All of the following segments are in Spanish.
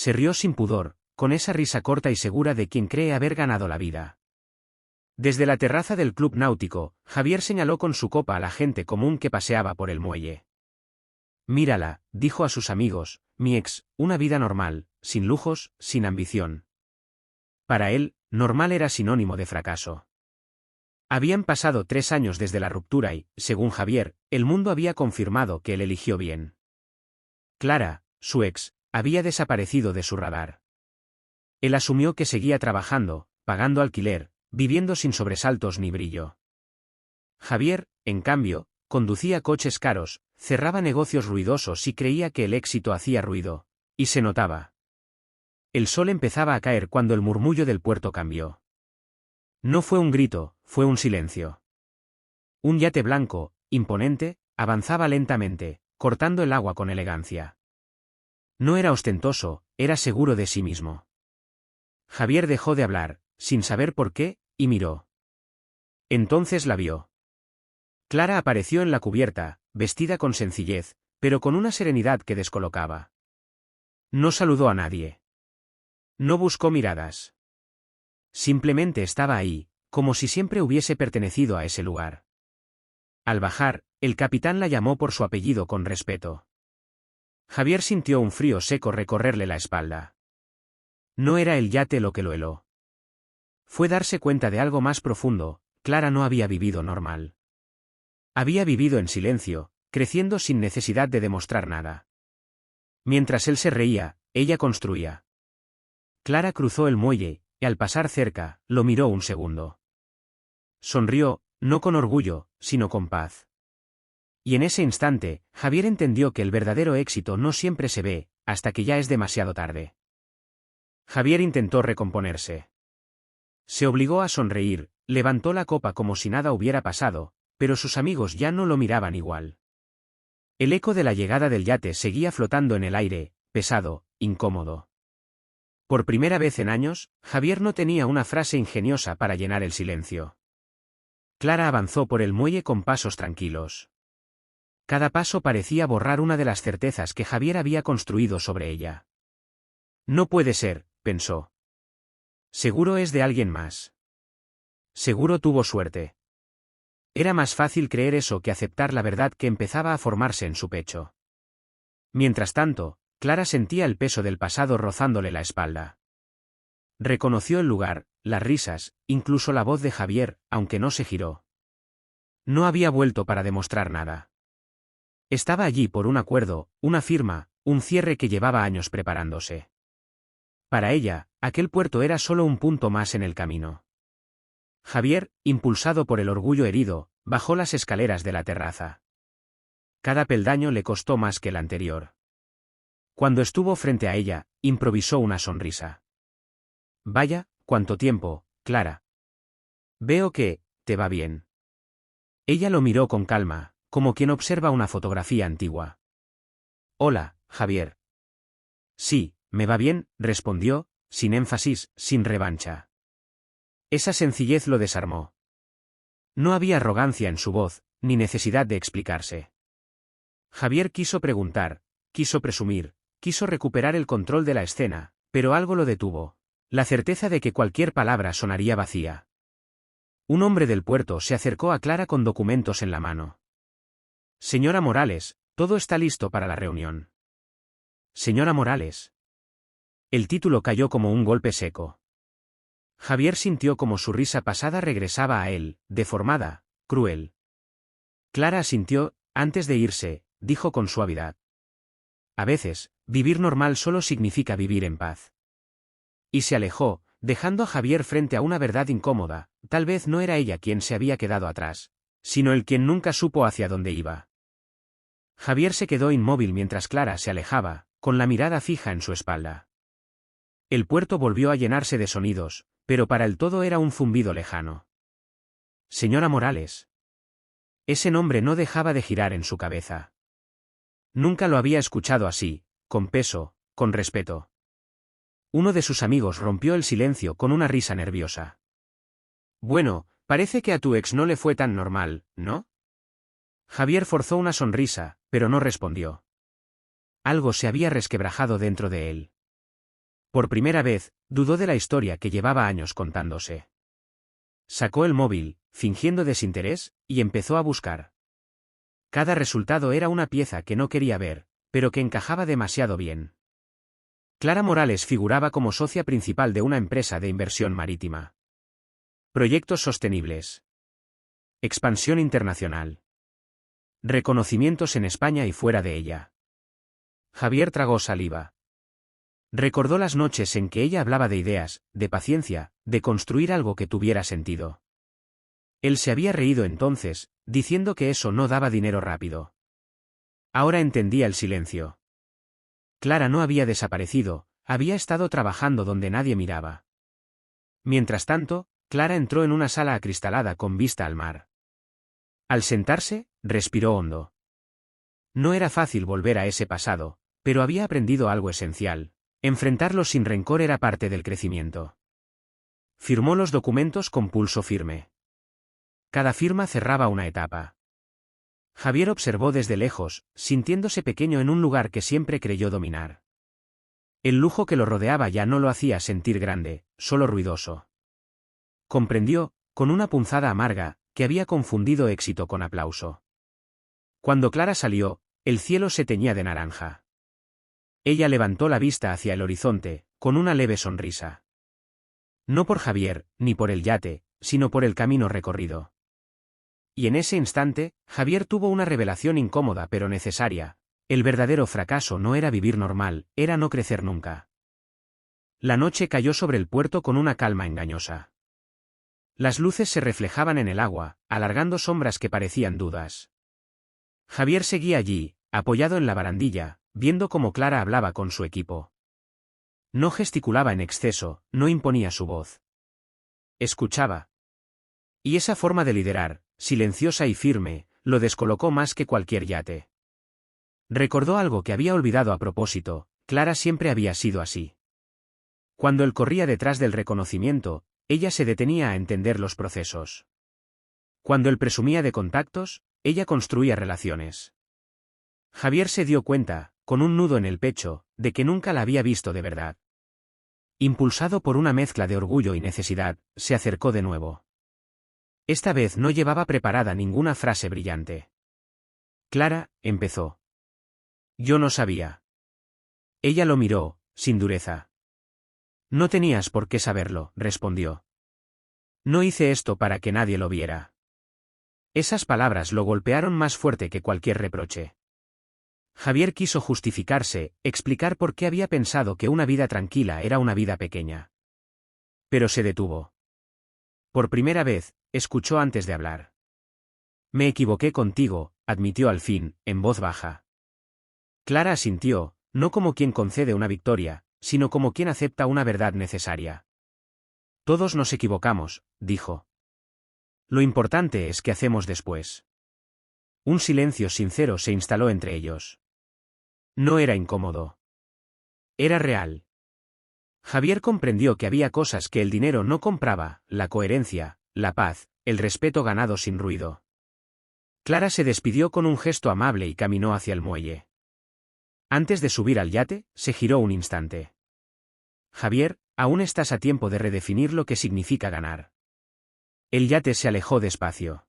Se rió sin pudor, con esa risa corta y segura de quien cree haber ganado la vida. Desde la terraza del club náutico, Javier señaló con su copa a la gente común que paseaba por el muelle. Mírala, dijo a sus amigos, mi ex, una vida normal, sin lujos, sin ambición. Para él, normal era sinónimo de fracaso. Habían pasado 3 años desde la ruptura y, según Javier, el mundo había confirmado que él eligió bien. Clara, su ex, había desaparecido de su radar. Él asumió que seguía trabajando, pagando alquiler, viviendo sin sobresaltos ni brillo. Javier, en cambio, conducía coches caros, cerraba negocios ruidosos y creía que el éxito hacía ruido, y se notaba. El sol empezaba a caer cuando el murmullo del puerto cambió. No fue un grito, fue un silencio. Un yate blanco, imponente, avanzaba lentamente, cortando el agua con elegancia. No era ostentoso, era seguro de sí mismo. Javier dejó de hablar, sin saber por qué, y miró. Entonces la vio. Clara apareció en la cubierta, vestida con sencillez, pero con una serenidad que descolocaba. No saludó a nadie. No buscó miradas. Simplemente estaba ahí, como si siempre hubiese pertenecido a ese lugar. Al bajar, el capitán la llamó por su apellido con respeto. Javier sintió un frío seco recorrerle la espalda. No era el yate lo que lo heló. Fue darse cuenta de algo más profundo, Clara no había vivido normal. Había vivido en silencio, creciendo sin necesidad de demostrar nada. Mientras él se reía, ella construía. Clara cruzó el muelle, y al pasar cerca, lo miró un segundo. Sonrió, no con orgullo, sino con paz. Y en ese instante, Javier entendió que el verdadero éxito no siempre se ve, hasta que ya es demasiado tarde. Javier intentó recomponerse. Se obligó a sonreír, levantó la copa como si nada hubiera pasado, pero sus amigos ya no lo miraban igual. El eco de la llegada del yate seguía flotando en el aire, pesado, incómodo. Por primera vez en años, Javier no tenía una frase ingeniosa para llenar el silencio. Clara avanzó por el muelle con pasos tranquilos. Cada paso parecía borrar una de las certezas que Javier había construido sobre ella. No puede ser, pensó. Seguro es de alguien más. Seguro tuvo suerte. Era más fácil creer eso que aceptar la verdad que empezaba a formarse en su pecho. Mientras tanto, Clara sentía el peso del pasado rozándole la espalda. Reconoció el lugar, las risas, incluso la voz de Javier, aunque no se giró. No había vuelto para demostrar nada. Estaba allí por un acuerdo, una firma, un cierre que llevaba años preparándose. Para ella, aquel puerto era solo un punto más en el camino. Javier, impulsado por el orgullo herido, bajó las escaleras de la terraza. Cada peldaño le costó más que el anterior. Cuando estuvo frente a ella, improvisó una sonrisa. Vaya, cuánto tiempo, Clara. Veo que, te va bien. Ella lo miró con calma, como quien observa una fotografía antigua. Hola, Javier. Sí, me va bien, respondió, sin énfasis, sin revancha. Esa sencillez lo desarmó. No había arrogancia en su voz, ni necesidad de explicarse. Javier quiso preguntar, quiso presumir, quiso recuperar el control de la escena, pero algo lo detuvo, la certeza de que cualquier palabra sonaría vacía. Un hombre del puerto se acercó a Clara con documentos en la mano. Señora Morales, todo está listo para la reunión. Señora Morales. El título cayó como un golpe seco. Javier sintió como su risa pasada regresaba a él, deformada, cruel. Clara asintió, antes de irse, dijo con suavidad. A veces, vivir normal solo significa vivir en paz. Y se alejó, dejando a Javier frente a una verdad incómoda, tal vez no era ella quien se había quedado atrás, sino el quien nunca supo hacia dónde iba. Javier se quedó inmóvil mientras Clara se alejaba, con la mirada fija en su espalda. El puerto volvió a llenarse de sonidos, pero para el todo era un zumbido lejano. Señora Morales. Ese nombre no dejaba de girar en su cabeza. Nunca lo había escuchado así, con peso, con respeto. Uno de sus amigos rompió el silencio con una risa nerviosa. Bueno, parece que a tu ex no le fue tan normal, ¿no? Javier forzó una sonrisa, pero no respondió. Algo se había resquebrajado dentro de él. Por primera vez, dudó de la historia que llevaba años contándose. Sacó el móvil, fingiendo desinterés, y empezó a buscar. Cada resultado era una pieza que no quería ver, pero que encajaba demasiado bien. Clara Morales figuraba como socia principal de una empresa de inversión marítima. Proyectos sostenibles. Expansión internacional. Reconocimientos en España y fuera de ella. Javier tragó saliva. Recordó las noches en que ella hablaba de ideas, de paciencia, de construir algo que tuviera sentido. Él se había reído entonces, diciendo que eso no daba dinero rápido. Ahora entendía el silencio. Clara no había desaparecido, había estado trabajando donde nadie miraba. Mientras tanto, Clara entró en una sala acristalada con vista al mar. Al sentarse, respiró hondo. No era fácil volver a ese pasado, pero había aprendido algo esencial. Enfrentarlo sin rencor era parte del crecimiento. Firmó los documentos con pulso firme. Cada firma cerraba una etapa. Javier observó desde lejos, sintiéndose pequeño en un lugar que siempre creyó dominar. El lujo que lo rodeaba ya no lo hacía sentir grande, solo ruidoso. Comprendió, con una punzada amarga, que había confundido éxito con aplauso. Cuando Clara salió, el cielo se teñía de naranja. Ella levantó la vista hacia el horizonte, con una leve sonrisa. No por Javier, ni por el yate, sino por el camino recorrido. Y en ese instante, Javier tuvo una revelación incómoda pero necesaria. El verdadero fracaso no era vivir normal, era no crecer nunca. La noche cayó sobre el puerto con una calma engañosa. Las luces se reflejaban en el agua, alargando sombras que parecían dudas. Javier seguía allí, apoyado en la barandilla, viendo cómo Clara hablaba con su equipo. No gesticulaba en exceso, no imponía su voz. Escuchaba. Y esa forma de liderar, silenciosa y firme, lo descolocó más que cualquier yate. Recordó algo que había olvidado a propósito: Clara siempre había sido así. Cuando él corría detrás del reconocimiento, ella se detenía a entender los procesos. Cuando él presumía de contactos, ella construía relaciones. Javier se dio cuenta, con un nudo en el pecho, de que nunca la había visto de verdad. Impulsado por una mezcla de orgullo y necesidad, se acercó de nuevo. Esta vez no llevaba preparada ninguna frase brillante. Clara, empezó. Yo no sabía. Ella lo miró, sin dureza. No tenías por qué saberlo, respondió. No hice esto para que nadie lo viera. Esas palabras lo golpearon más fuerte que cualquier reproche. Javier quiso justificarse, explicar por qué había pensado que una vida tranquila era una vida pequeña. Pero se detuvo. Por primera vez, escuchó antes de hablar. Me equivoqué contigo, admitió al fin, en voz baja. Clara asintió, no como quien concede una victoria, sino como quien acepta una verdad necesaria. Todos nos equivocamos, dijo. Lo importante es qué hacemos después. Un silencio sincero se instaló entre ellos. No era incómodo. Era real. Javier comprendió que había cosas que el dinero no compraba: la coherencia, la paz, el respeto ganado sin ruido. Clara se despidió con un gesto amable y caminó hacia el muelle. Antes de subir al yate, se giró un instante. Javier, aún estás a tiempo de redefinir lo que significa ganar. El yate se alejó despacio.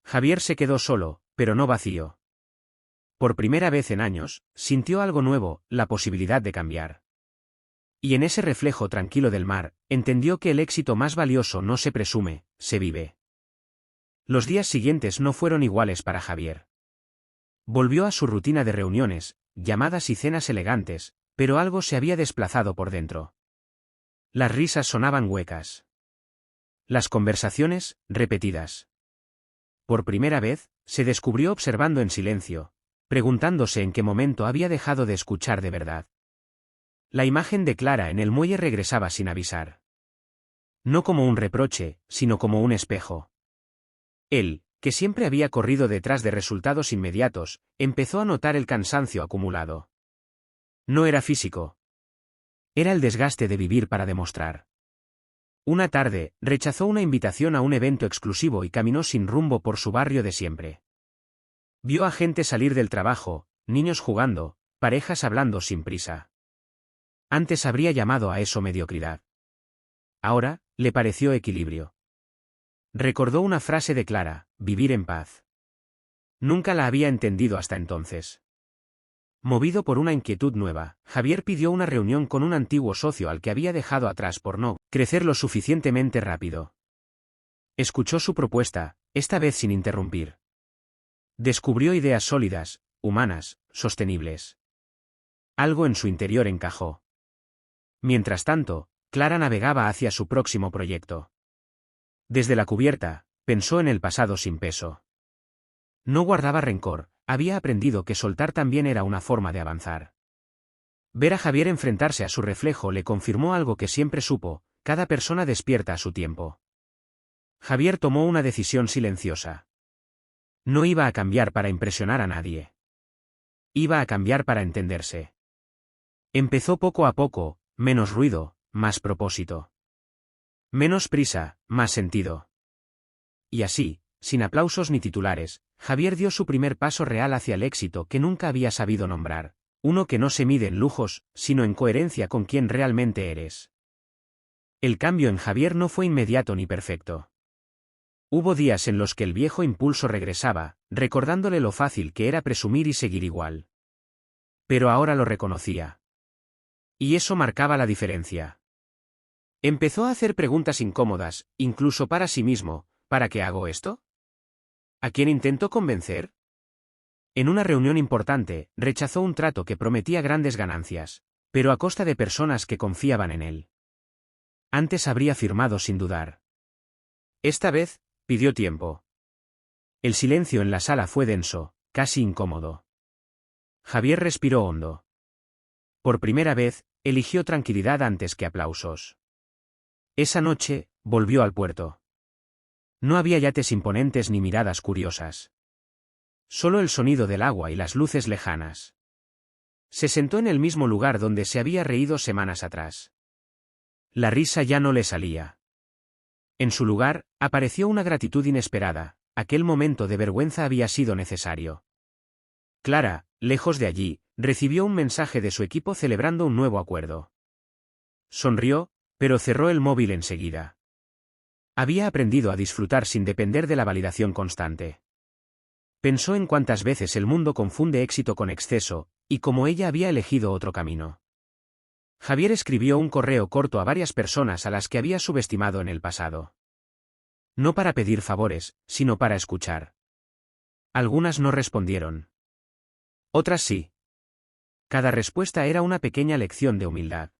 Javier se quedó solo, pero no vacío. Por primera vez en años, sintió algo nuevo: la posibilidad de cambiar. Y en ese reflejo tranquilo del mar, entendió que el éxito más valioso no se presume, se vive. Los días siguientes no fueron iguales para Javier. Volvió a su rutina de reuniones, llamadas y cenas elegantes, pero algo se había desplazado por dentro. Las risas sonaban huecas. Las conversaciones, repetidas. Por primera vez, se descubrió observando en silencio, preguntándose en qué momento había dejado de escuchar de verdad. La imagen de Clara en el muelle regresaba sin avisar. No como un reproche, sino como un espejo. Él, que siempre había corrido detrás de resultados inmediatos, empezó a notar el cansancio acumulado. No era físico. Era el desgaste de vivir para demostrar. Una tarde, rechazó una invitación a un evento exclusivo y caminó sin rumbo por su barrio de siempre. Vio a gente salir del trabajo, niños jugando, parejas hablando sin prisa. Antes habría llamado a eso mediocridad. Ahora, le pareció equilibrio. Recordó una frase de Clara: vivir en paz. Nunca la había entendido hasta entonces. Movido por una inquietud nueva, Javier pidió una reunión con un antiguo socio al que había dejado atrás por no crecer lo suficientemente rápido. Escuchó su propuesta, esta vez sin interrumpir. Descubrió ideas sólidas, humanas, sostenibles. Algo en su interior encajó. Mientras tanto, Clara navegaba hacia su próximo proyecto. Desde la cubierta, pensó en el pasado sin peso. No guardaba rencor, había aprendido que soltar también era una forma de avanzar. Ver a Javier enfrentarse a su reflejo le confirmó algo que siempre supo: cada persona despierta a su tiempo. Javier tomó una decisión silenciosa. No iba a cambiar para impresionar a nadie. Iba a cambiar para entenderse. Empezó poco a poco, menos ruido, más propósito. Menos prisa, más sentido. Y así, sin aplausos ni titulares, Javier dio su primer paso real hacia el éxito que nunca había sabido nombrar, uno que no se mide en lujos, sino en coherencia con quien realmente eres. El cambio en Javier no fue inmediato ni perfecto. Hubo días en los que el viejo impulso regresaba, recordándole lo fácil que era presumir y seguir igual. Pero ahora lo reconocía. Y eso marcaba la diferencia. Empezó a hacer preguntas incómodas, incluso para sí mismo: ¿para qué hago esto? ¿A quién intento convencer? En una reunión importante, rechazó un trato que prometía grandes ganancias, pero a costa de personas que confiaban en él. Antes habría firmado sin dudar. Esta vez, pidió tiempo. El silencio en la sala fue denso, casi incómodo. Javier respiró hondo. Por primera vez, eligió tranquilidad antes que aplausos. Esa noche, volvió al puerto. No había yates imponentes ni miradas curiosas. Solo el sonido del agua y las luces lejanas. Se sentó en el mismo lugar donde se había reído semanas atrás. La risa ya no le salía. En su lugar, apareció una gratitud inesperada: aquel momento de vergüenza había sido necesario. Clara, lejos de allí, recibió un mensaje de su equipo celebrando un nuevo acuerdo. Sonrió, pero cerró el móvil enseguida. Había aprendido a disfrutar sin depender de la validación constante. Pensó en cuántas veces el mundo confunde éxito con exceso, y cómo ella había elegido otro camino. Javier escribió un correo corto a varias personas a las que había subestimado en el pasado. No para pedir favores, sino para escuchar. Algunas no respondieron. Otras sí. Cada respuesta era una pequeña lección de humildad.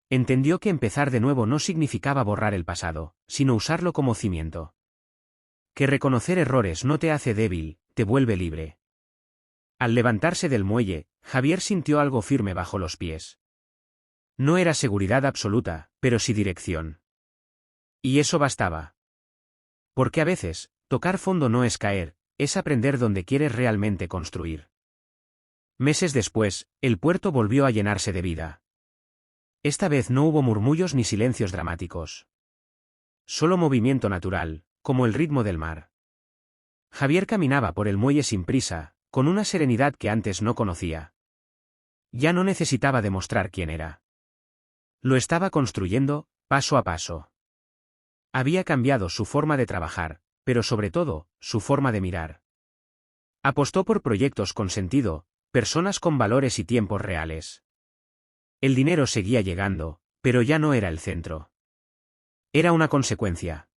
Entendió que empezar de nuevo no significaba borrar el pasado, sino usarlo como cimiento. Que reconocer errores no te hace débil, te vuelve libre. Al levantarse del muelle, Javier sintió algo firme bajo los pies. No era seguridad absoluta, pero sí dirección. Y eso bastaba. Porque a veces, tocar fondo no es caer, es aprender dónde quieres realmente construir. Meses después, el puerto volvió a llenarse de vida. Esta vez no hubo murmullos ni silencios dramáticos. Solo movimiento natural, como el ritmo del mar. Javier caminaba por el muelle sin prisa, con una serenidad que antes no conocía. Ya no necesitaba demostrar quién era. Lo estaba construyendo, paso a paso. Había cambiado su forma de trabajar, pero sobre todo, su forma de mirar. Apostó por proyectos con sentido, personas con valores y tiempos reales. El dinero seguía llegando, pero ya no era el centro. Era una consecuencia.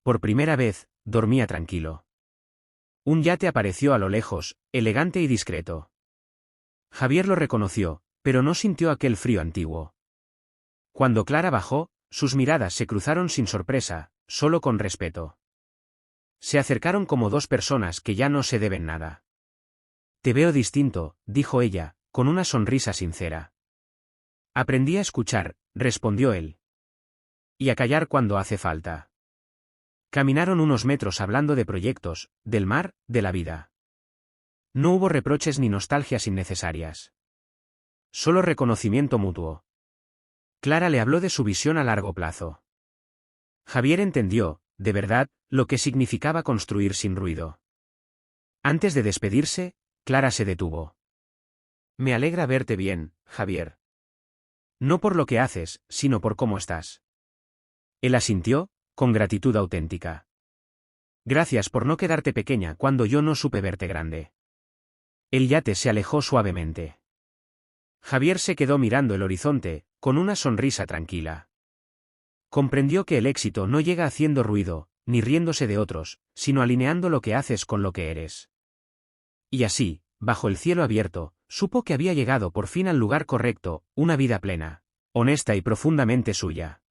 Por primera vez, dormía tranquilo. Un yate apareció a lo lejos, elegante y discreto. Javier lo reconoció, pero no sintió aquel frío antiguo. Cuando Clara bajó, sus miradas se cruzaron sin sorpresa, solo con respeto. Se acercaron como dos personas que ya no se deben nada. Te veo distinto, dijo ella, con una sonrisa sincera. Aprendí a escuchar, respondió él. Y a callar cuando hace falta. Caminaron unos metros hablando de proyectos, del mar, de la vida. No hubo reproches ni nostalgias innecesarias. Solo reconocimiento mutuo. Clara le habló de su visión a largo plazo. Javier entendió, de verdad, lo que significaba construir sin ruido. Antes de despedirse, Clara se detuvo. Me alegra verte bien, Javier. No por lo que haces, sino por cómo estás. Él asintió, con gratitud auténtica. Gracias por no quedarte pequeña cuando yo no supe verte grande. El yate se alejó suavemente. Javier se quedó mirando el horizonte, con una sonrisa tranquila. Comprendió que el éxito no llega haciendo ruido, ni riéndose de otros, sino alineando lo que haces con lo que eres. Y así, bajo el cielo abierto, supo que había llegado por fin al lugar correcto, una vida plena, honesta y profundamente suya.